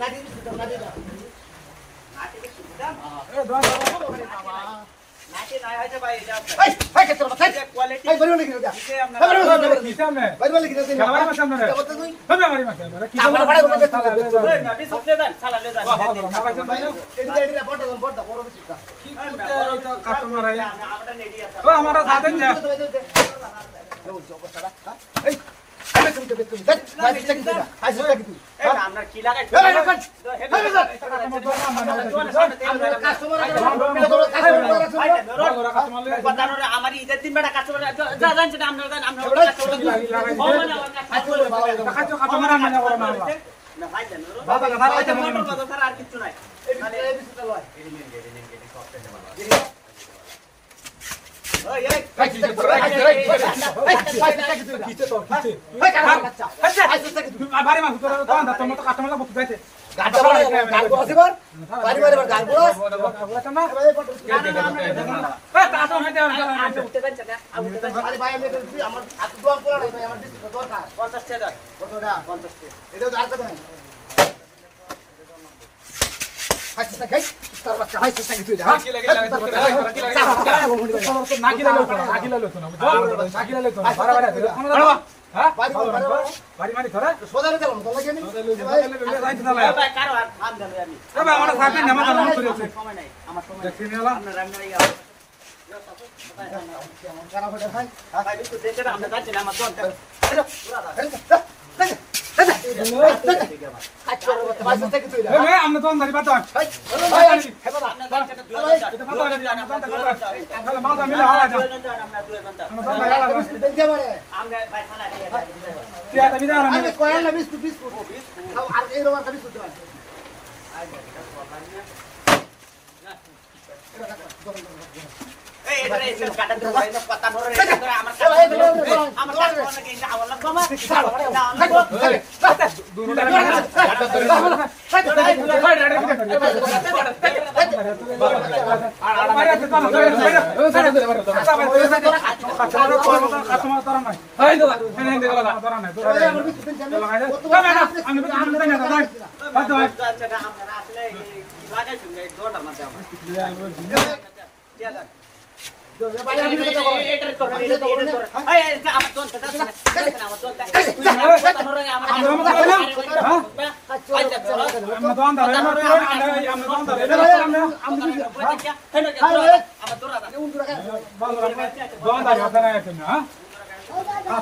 নাটি দাও নাটি দাও নাটি বেশি দাম এ দোয়া বাবা নাটি নাই হইছে ভাই এটা এই হাই কেটে বাবা যে কোয়ালিটি এই বড় নাকি দাও দিতে আমরা কি সামনে বড় নাকি দাও খেলাবার মাছ সামনে কত তুই হবে আমারই মাছ আমরা কি আমার ভাড়া করে ওই নাটি সবচেয়ে দাম সালা লে দাম এটা বড় দাও বড় বেশি দাও কাস্টমার আই আমরা নেডি আছে ও আমরা সাথে যা এই আমি তুমি তো বেতন দেখ ভাই চেক দিবা আই চেক দিবি এই আমরা কি লাগাই আমার ঈদের দিন বেটা কাস্টমার যা জানছে না আমরা কাস্টমার মানে বড় না বাবা কথা আইতে মনে আর কিছু নাই এই বিসটা লয় ওই এই কিছে তো কিছে আচ্ছা বাড়ি মাছ তোর কোন দাঁত মত কাস্টমার লাগব যাইতে গাড়ি গাড়ি আসিবার বাড়ি বাড়ি গাড়ি বস না তা তো হইতে উঠতে যাচ্ছে না আরে ভাই আমি আমার হাত দোয়া করা নাই আমার বিসটা দরকার 50 টাকা কতটা 50 টাকা এটা আর কত নাই আচ্ছা গাই তার বাচ্চা হাই চেষ্টা কি তুই যা নাকি লাগে হ্যাঁ বাড়ি মারি ধরে সোজা রে গেলাম তো লাগি আমি ভাই কারো আর খান দেন আমি আমার সাথে নামা নাম করেছে সময় নাই আমার সময় দেখি নিলা আপনার রান্না ইয়া খারাপ হয়ে ভাই ভাই একটু দেখে আমরা যাচ্ছি না আমার দোনটা আমরা তো আন্দারি পাতা মাথা মিলে হাওয়া যা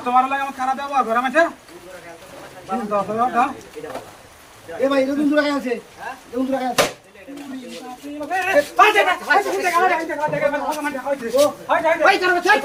তোমার লাগে আমার খারাপ ব্যবহার করে মাঝে এ ভাই এরকম দূর রাখা আছে এরকম দূর রাখা আছে ভাই কারো চাই